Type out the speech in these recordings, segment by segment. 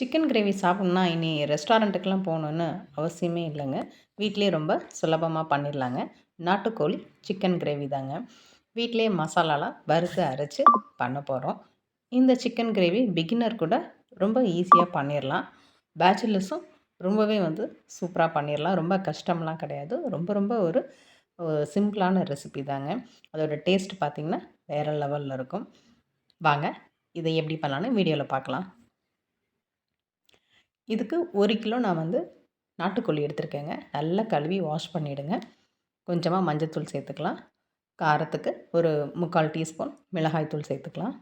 Chicken gravy சாப்பிட்ணுன்னா இனி ரெஸ்டாரண்ட்டுக்கெலாம் போகணுன்னு அவசியமே இல்லைங்க. வீட்டிலேயே ரொம்ப சுலபமாக பண்ணிடலாங்க. நாட்டுக்கோழி சிக்கன் கிரேவி தாங்க. வீட்டிலேயே மசாலாலாம் வறுத்து அரைச்சு பண்ண போகிறோம். இந்த சிக்கன் கிரேவி பிகினர் கூட ரொம்ப ஈஸியாக பண்ணிடலாம். பேச்சுலர்ஸும் ரொம்பவே சூப்பராக பண்ணிடலாம். ரொம்ப கஷ்டம்லாம் கிடையாது. ரொம்ப ரொம்ப ஒரு சிம்பிளான ரெசிபி தாங்க. அதோட டேஸ்ட் பார்த்திங்கன்னா வேறு லெவலில் இருக்கும். வாங்க இதை எப்படி பண்ணலான்னு வீடியோவில் பார்க்கலாம். இதுக்கு 1 கிலோ நான் நாட்டுக்கோழி எடுத்திருக்கேங்க. நல்லா கழுவி வாஷ் பண்ணிவிடுங்க. கொஞ்சமாக மஞ்சள்தூள் சேர்த்துக்கலாம். காரத்துக்கு ஒரு 3/4 டீஸ்பூன் மிளகாய்த்தூள் சேர்த்துக்கலாம்.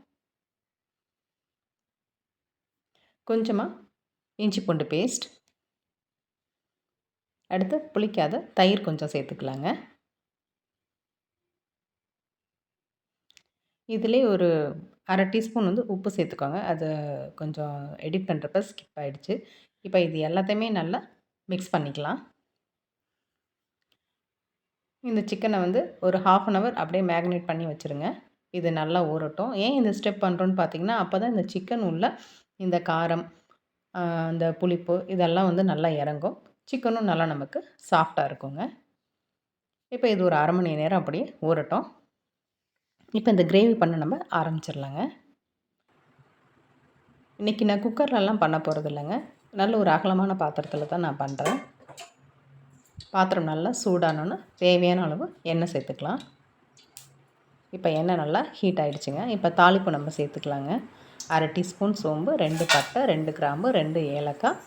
கொஞ்சமாக இஞ்சி பூண்டு பேஸ்ட். அடுத்து புளிக்காத தயிர் கொஞ்சம் சேர்த்துக்கலாங்க. இதிலே ஒரு 1/2 டீஸ்பூன் உப்பு சேர்த்துக்கோங்க. அது கொஞ்சம் எடிட் பண்ணுறப்ப ஸ்கிப் ஆகிடுச்சு. இப்போ இது எல்லாத்தையுமே நல்லா மிக்ஸ் பண்ணிக்கலாம். இந்த சிக்கனை ஒரு 1/2 அன் ஹவர் அப்படியே மேக்னேட் பண்ணி வச்சுருங்க. இது நல்லா ஊறட்டும். ஏன் இந்த ஸ்டெப் பண்ணுறோன்னு பார்த்தீங்கன்னா, அப்போ தான் இந்த சிக்கன் உள்ள இந்த காரம், இந்த புளிப்பு இதெல்லாம் நல்லா இறங்கும். சிக்கனும் நல்லா நமக்கு சாஃப்டாக இருக்குங்க. இப்போ இது ஒரு 1/2 மணி நேரம் அப்படியே ஊறட்டும். இப்போ இந்த கிரேவி பண்ண நம்ம ஆரம்பிச்சிடலாங்க. இன்றைக்கி நான் குக்கர்லலாம் பண்ண போகிறது இல்லைங்க. நல்ல ஒரு அகலமான பாத்திரத்தில் தான் நான் பண்ணுறேன். பாத்திரம் நல்லா சூடானோன்னு தேவையான அளவு எண்ணெய் சேர்த்துக்கலாம். இப்போ எண்ணெய் நல்லா ஹீட் ஆகிடுச்சுங்க. இப்போ தாளிப்பு நம்ம சேர்த்துக்கலாங்க. 1/2 டீஸ்பூன் சோம்பு, 2 பட்டை, 2 கிராம்பு, 2 ஏலக்காய்,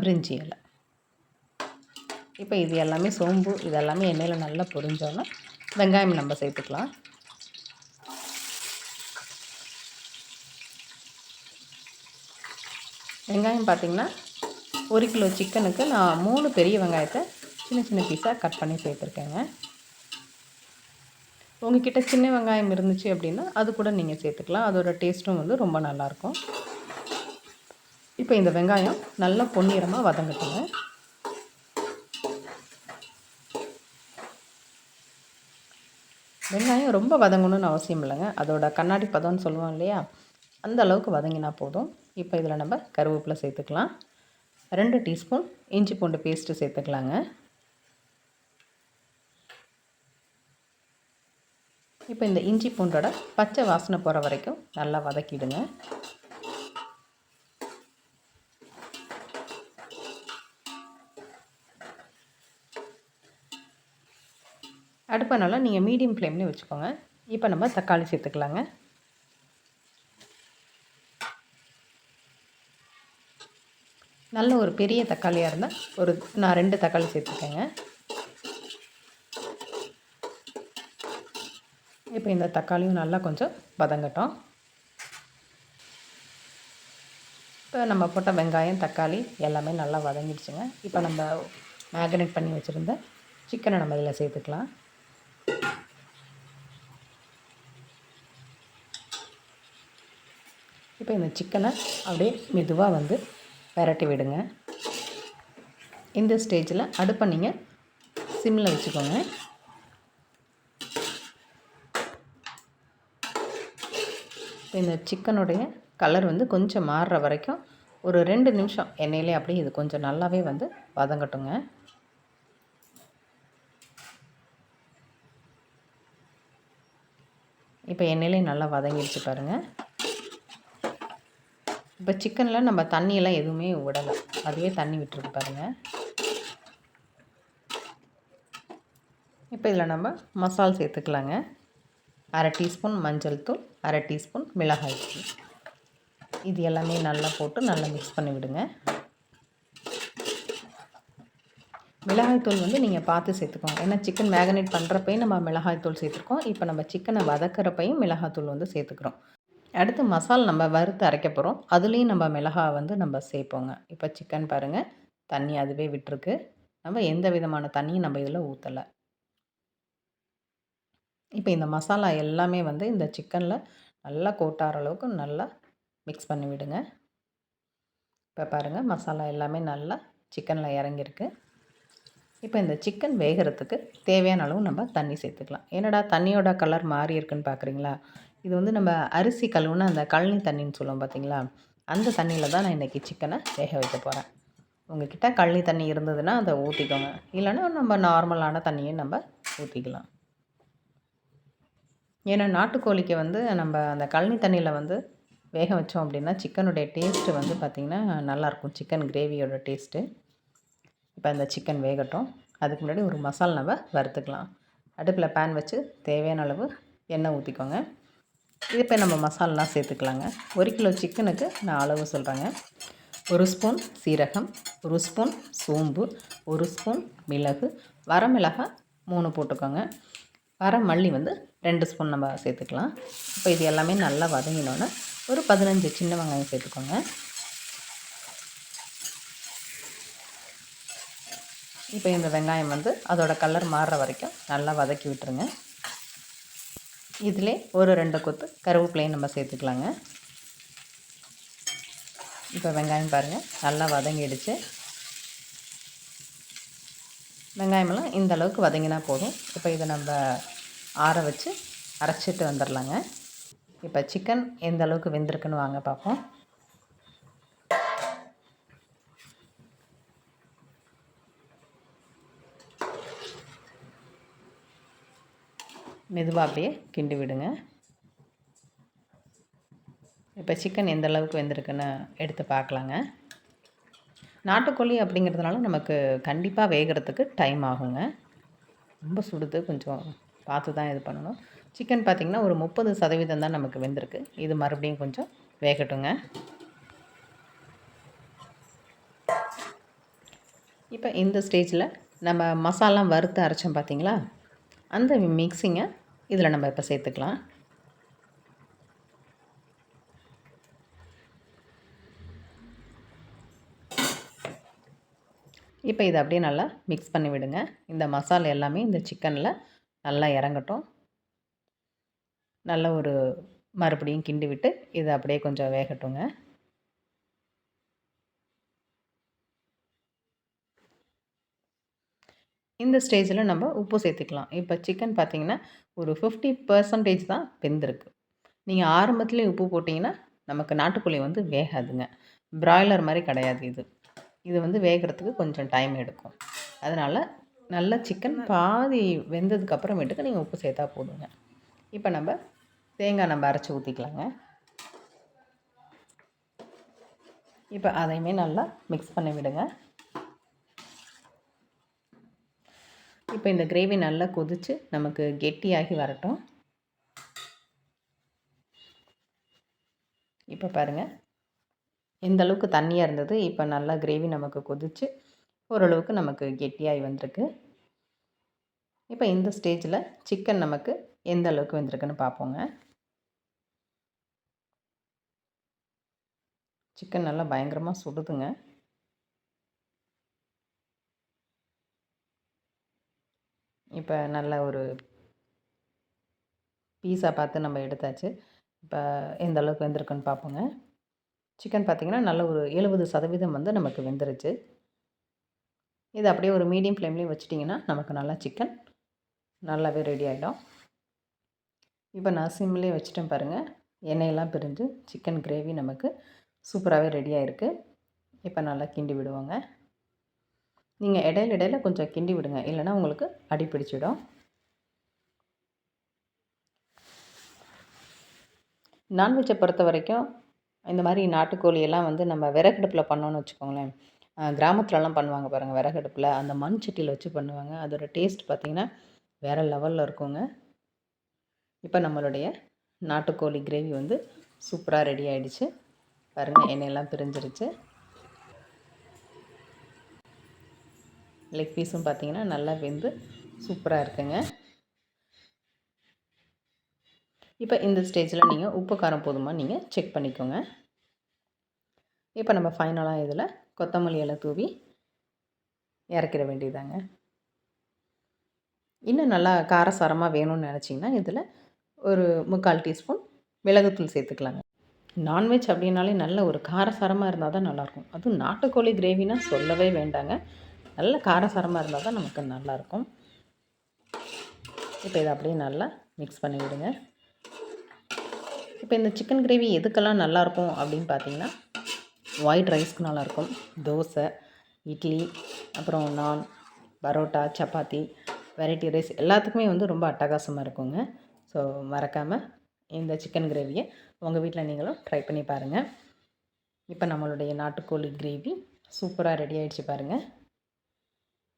பிரிஞ்சி இலை. இப்போ இது எல்லாமே சோம்பு இதெல்லாமே எண்ணெயில் நல்லா பொரிஞ்சோன்னா வெங்காயம் நம்ம சேர்த்துக்கலாம். வெங்காயம் பார்த்திங்கன்னா 1 கிலோ சிக்கனுக்கு நான் 3 பெரிய வெங்காயத்தை சின்ன சின்ன பீஸாக கட் பண்ணி சேர்த்துருக்கேங்க. உங்கள்கிட்ட சின்ன வெங்காயம் இருந்துச்சு அப்படின்னா அது கூட நீங்கள் சேர்த்துக்கலாம். அதோட டேஸ்ட்டும் ரொம்ப நல்லாயிருக்கும். இப்போ இந்த வெங்காயம் நல்லா பொன்னிறமாக வதங்கட்டுங்க. வெங்காயம் ரொம்ப வதங்கணும்னு அவசியம் இல்லைங்க. அதோட கண்ணாடி பதம்னு சொல்லுவோம் இல்லையா, அந்த அளவுக்கு வதங்கினா போதும். இப்போ இதில் நம்ம கருவேப்பிலை சேர்த்துக்கலாம். 2 டீஸ்பூன் இஞ்சி பூண்டு பேஸ்ட்டு சேர்த்துக்கலாங்க. இப்போ இந்த இஞ்சி பூண்டோட பச்சை வாசனை போகிற வரைக்கும் நல்லா வதக்கிடுங்க. அடுப்பை நல்லா நீங்கள் மீடியம் ஃப்ளேம்லேயே வச்சுக்கோங்க. இப்போ நம்ம தக்காளி சேர்த்துக்கலாங்க. நல்ல ஒரு பெரிய தக்காளியாக இருந்தால் நான் 2 தக்காளி சேர்த்துக்கேங்க. இப்போ இந்த தக்காளியும் நல்லா கொஞ்சம் வதங்கட்டும். இப்போ நம்ம போட்ட வெங்காயம், தக்காளி எல்லாமே நல்லா வதங்கிடுச்சுங்க. இப்போ நம்ம மேக்னேட் பண்ணி வச்சுருந்த சிக்கனை நம்ம இதில் சேர்த்துக்கலாம். இப்போ இந்த சிக்கனை அப்படியே மெதுவாக விரட்டி விடுங்க. இந்த ஸ்டேஜில் அடுப்பை நீங்கள் சிம்மில் வச்சுக்கோங்க. இந்த சிக்கனுடைய கலர் கொஞ்சம் மாறுற வரைக்கும் ஒரு 2 நிமிஷம் எண்ணெயிலே அப்படியே இது கொஞ்சம் நல்லாவே வதங்கட்டுங்க. இப்போ எண்ணெயிலே நல்லா வதங்கிடுச்சு பாருங்கள். இப்போ சிக்கனில் நம்ம தண்ணியெல்லாம் எதுவுமே விடலை, அதுவே தண்ணி விட்டுருக்கு பாருங்கள். இப்போ இதில் நம்ம மசாலா சேர்த்துக்கலாங்க. 1/2 டீஸ்பூன் மஞ்சள் தூள், 1/2 டீஸ்பூன் மிளகாய் தூள். இது எல்லாமே நல்லா போட்டு நல்லா மிக்ஸ் பண்ணி விடுங்க. மிளகாய்த்தூள் நீங்கள் பார்த்து சேர்த்துக்கோங்க. ஏன்னா சிக்கன் மேக்னேட் பண்ணுறப்பையும் நம்ம மிளகாய்த்தூள் சேர்த்துருக்கோம். இப்போ நம்ம சிக்கனை வதக்கிறப்பையும் மிளகாய்த்தூள் சேர்த்துக்கிறோம். அடுத்து மசாலா நம்ம வறுத்து அரைக்க போகிறோம். அதுலேயும் நம்ம மிளகாய் நம்ம சேர்ப்போங்க. இப்போ சிக்கன் பாருங்கள், தண்ணி அதுவே விட்டுருக்கு. நம்ம எந்த விதமான தண்ணியும் நம்ம இதில் ஊற்றலை. இப்போ இந்த மசாலா எல்லாமே இந்த சிக்கனில் நல்லா கோட்டார அளவுக்கு நல்லா மிக்ஸ் பண்ணி விடுங்க. இப்போ பாருங்கள், மசாலா எல்லாமே நல்லா சிக்கனில் இறங்கியிருக்கு. இப்போ இந்த சிக்கன் வேகிறதுக்கு தேவையான அளவு நம்ம தண்ணி சேர்த்துக்கலாம். என்னடா தண்ணியோட கலர் மாறி இருக்குன்னு பார்க்குறீங்களா? இது நம்ம அரிசி கழுவுனா அந்த கழனி தண்ணின்னு சொல்லுவோம் பார்த்தீங்களா, அந்த தண்ணியில் தான் நான் இன்றைக்கி சிக்கனை வேக வைக்க போகிறேன். உங்கள்கிட்ட கழனி தண்ணி இருந்ததுன்னா அதை ஊற்றிக்கோங்க, இல்லைன்னா நம்ம நார்மலான தண்ணியை நம்ம ஊற்றிக்கலாம். ஏன்னா நாட்டுக்கோழிக்கு வந்து நம்ம அந்த கழனி தண்ணியில் வந்து வேக வச்சோம் அப்படின்னா சிக்கனுடைய டேஸ்ட்டு வந்து பார்த்திங்கன்னா நல்லாயிருக்கும், சிக்கன் கிரேவியோட டேஸ்ட்டு. இப்போ அந்த சிக்கன் வேகட்டும். அதுக்கு முன்னாடி ஒரு மசாலா நம்ம வறுத்துக்கலாம். அடுப்பில் பேன் வச்சு தேவையான அளவு எண்ணெய் ஊற்றிக்கோங்க. இப்போ நம்ம மசாலாலாம் சேர்த்துக்கலாங்க. 1 கிலோ சிக்கனுக்கு நான் அளவு சொல்கிறேங்க. 1 ஸ்பூன் சீரகம், 1 ஸ்பூன் சோம்பு, 1 ஸ்பூன் மிளகு, வரமிளகாய் 3 போட்டுக்கோங்க. மல்லி வந்து 2 ஸ்பூன் நம்ம சேர்த்துக்கலாம். இப்போ இது எல்லாமே நல்லா வதங்கினோன்னே ஒரு 15 சின்ன வெங்காயம் சேர்த்துக்கோங்க. இப்போ இந்த வெங்காயம் வந்து அதோட கலர் மாறுற வரைக்கும் நல்லா வதக்கி விட்டுருங்க. இதிலே ஒரு 2 கொத்து கருவேப்பிலையும் நம்ம சேர்த்துக்கலாங்க. இப்போ வெங்காயம் பாருங்கள் நல்லா வதங்கிடுச்சு. வெங்காயமெல்லாம் இந்த அளவுக்கு வதங்கினா போதும். இப்போ இதை நம்ம ஆற வச்சு அரைச்சிட்டு வந்துடலாங்க. இப்போ சிக்கன் எந்த அளவுக்கு வெந்திருக்குன்னு வாங்க பார்ப்போம். மெதுவாக அப்படியே கிண்டி விடுங்க. இப்போ சிக்கன் எந்த அளவுக்கு வெந்திருக்குன்னு எடுத்து பார்க்கலாங்க. நாட்டுக்கோழி அப்படிங்கிறதுனால நமக்கு கண்டிப்பாக வேகிறதுக்கு டைம் ஆகுங்க. ரொம்ப சுடுது, கொஞ்சம் பார்த்து தான் இது பண்ணணும். சிக்கன் பார்த்திங்கன்னா ஒரு 30% தான் நமக்கு வெந்திருக்கு. இது மறுபடியும் கொஞ்சம் வேகட்டுங்க. இப்போ இந்த ஸ்டேஜில் நம்ம மசாலா வறுத்து அரைச்சோம் பார்த்திங்களா, அந்த மிக்ஸிங்கை இதில் நம்ம இப்போ சேர்த்துக்கலாம். இப்போ இதை அப்படியே நல்லா மிக்ஸ் பண்ணி விடுங்க. இந்த மசாலா எல்லாமே இந்த சிக்கனில் நல்லா இறங்கட்டும். நல்ல ஒரு மறுபடியும் கிண்டி விட்டு இதை அப்படியே கொஞ்சம் வேகட்டுங்க. இந்த ஸ்டேஜில் நம்ம உப்பு சேர்த்துக்கலாம். இப்போ சிக்கன் பார்த்திங்கன்னா ஒரு 50% தான் வெந்திருக்கு. நீங்கள் ஆரம்பத்துலேயே உப்பு போட்டிங்கன்னா நமக்கு நாட்டுக்கோழி வந்து வேகாதுங்க. பிராய்லர் மாதிரி கிடையாது இது. இது வந்து வேகிறதுக்கு கொஞ்சம் டைம் எடுக்கும். அதனால் நல்ல சிக்கன் பாதி வெந்ததுக்கப்புறமேட்டுக்கு நீங்கள் உப்பு சேர்த்தா போதுங்க. இப்போ நம்ம தேங்காய் நம்ம அரைச்சி ஊற்றிக்கலாங்க. இப்போ அதையுமே நல்லா மிக்ஸ் பண்ணி விடுங்க. இப்போ இந்த கிரேவி நல்லா கொதித்து நமக்கு கெட்டியாகி வரட்டும். இப்போ பாருங்கள் எந்த அளவுக்கு தண்ணியாக இருந்தது, இப்போ நல்லா கிரேவி நமக்கு கொதித்து ஓரளவுக்கு நமக்கு கெட்டியாகி வந்திருக்கு. இப்போ இந்த ஸ்டேஜில் சிக்கன் நமக்கு எந்த அளவுக்கு வந்திருக்குன்னு பார்ப்போங்க. சிக்கன் நல்லா பயங்கரமாக சுடுதுங்க. இப்போ நல்ல ஒரு பீஸா பார்த்து நம்ம எடுத்தாச்சு. இப்போ எந்த அளவுக்கு வெந்திருக்குன்னு பார்ப்போங்க. சிக்கன் பார்த்திங்கன்னா நல்ல ஒரு 70% வந்து நமக்கு வெந்துருச்சு. இது அப்படியே ஒரு மீடியம் ஃப்ளேம்லேயும் வச்சிட்டிங்கன்னா நமக்கு நல்லா சிக்கன் நல்லாவே ரெடி ஆகிடும். இப்போ நான் சிம்லேயே வச்சுட்டேன் பாருங்கள். எண்ணெயெல்லாம் பிரிஞ்சு சிக்கன் கிரேவி நமக்கு சூப்பராகவே ரெடி ஆகிருக்கு. இப்போ நல்லா கிண்டி விடுவோங்க. நீங்கள் இடையில கொஞ்சம் கிண்டி விடுங்க, இல்லைன்னா உங்களுக்கு அடி பிடிச்சிடும். நான்வெஜ்ஜை பொறுத்த வரைக்கும் இந்த மாதிரி நாட்டுக்கோழியெல்லாம் வந்து நம்ம விறகடுப்பில் பண்ணோன்னு வச்சுக்கோங்களேன். கிராமத்துலலாம் பண்ணுவாங்க பாருங்கள், விறகடுப்பில் அந்த மண் சட்டியில் வச்சு பண்ணுவாங்க. அதோடய டேஸ்ட் பார்த்திங்கன்னா வேறு லெவலில் இருக்குங்க. இப்போ நம்மளுடைய நாட்டுக்கோழி கிரேவி வந்து சூப்பராக ரெடி ஆகிடுச்சு பாருங்கள். எண்ணெயெல்லாம் பிரிஞ்சிருச்சு. லெக் பீஸும் பார்த்திங்கன்னா நல்லா வெந்து சூப்பராக இருக்குங்க. இப்போ இந்த ஸ்டேஜில் நீங்கள் உப்பு காரம் போதுமா நீங்கள் செக் பண்ணிக்கோங்க. இப்போ நம்ம ஃபைனலாக இதில் கொத்தமல்லி இலை தூவி இறக்கிட வேண்டியதாங்க. இன்னும் நல்லா காரசாரமாக வேணும்னு நினச்சிங்கன்னா இதில் ஒரு 3/4 டீஸ்பூன் மிளகுத்தூள் சேர்த்துக்கலாங்க. நான்வெஜ் அப்படின்னாலே நல்ல ஒரு காரசாரமாக இருந்தால் தான் நல்லாயிருக்கும். அதுவும் நாட்டுக்கோழி கிரேவினா சொல்லவே வேண்டாங்க. நல்ல காரசாரமாக இருந்தால் தான் நமக்கு நல்லாயிருக்கும். இப்போ இதை அப்படியே நல்லா மிக்ஸ் பண்ணி விடுங்க. இப்போ இந்த சிக்கன் கிரேவி எதுக்கெல்லாம் நல்லாயிருக்கும் அப்படின்னு பார்த்தீங்கன்னா, ஒயிட் ரைஸ்க்கு நல்லாயிருக்கும். தோசை, இட்லி, அப்புறம் நான், பரோட்டா, சப்பாத்தி, வெரைட்டி ரைஸ் எல்லாத்துக்குமே வந்து ரொம்ப அட்டகாசமாக இருக்குங்க. ஸோ மறக்காமல் இந்த சிக்கன் கிரேவியை உங்கள் வீட்டில் நீங்களும் ட்ரை பண்ணி பாருங்கள். இப்போ நம்மளுடைய நாட்டுக்கோழி கிரேவி சூப்பராக ரெடி ஆகிடுச்சு பாருங்கள்.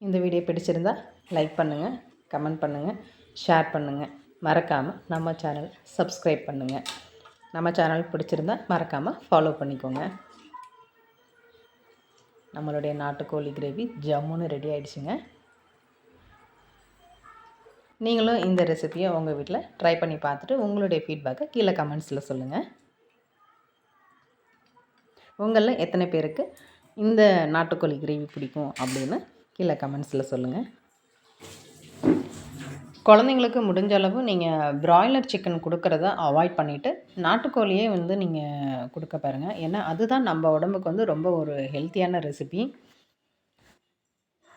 இந்த வீடியோ பிடிச்சிருந்தா லைக் பண்ணுங்கள், கமெண்ட் பண்ணுங்கள், ஷேர் பண்ணுங்கள். மறக்காமல் நம்ம சேனல் சப்ஸ்கிரைப் பண்ணுங்கள். நம்ம சேனல் பிடிச்சிருந்தா மறக்காமல் ஃபாலோ பண்ணிக்கோங்க. நம்மளுடைய நாட்டுக்கோழி கிரேவி ஜம்முன்னு ரெடி ஆகிடுச்சுங்க. நீங்களும் இந்த ரெசிபியை உங்கள் வீட்டில் ட்ரை பண்ணி பார்த்துட்டு உங்களுடைய ஃபீட்பேக்கை கீழே கமெண்ட்ஸில் சொல்லுங்கள். உங்களில் எத்தனை பேருக்கு இந்த நாட்டுக்கோழி கிரேவி பிடிக்கும் அப்படின்னு கீழே கமெண்ட்ஸில் சொல்லுங்கள். குழந்தைங்களுக்கு முடிஞ்ச அளவு நீங்கள் பிராய்லர் சிக்கன் கொடுக்குறத அவாய்ட் பண்ணிவிட்டு நாட்டுக்கோழியே வந்து நீங்கள் கொடுக்க பாருங்கள். ஏன்னா அதுதான் நம்ம உடம்புக்கு வந்து ரொம்ப ஒரு ஹெல்த்தியான ரெசிபி.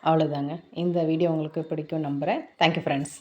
அவ்வளோதாங்க. இந்த வீடியோ உங்களுக்கு பிடிக்கும் நம்புகிறேன். Thank you friends.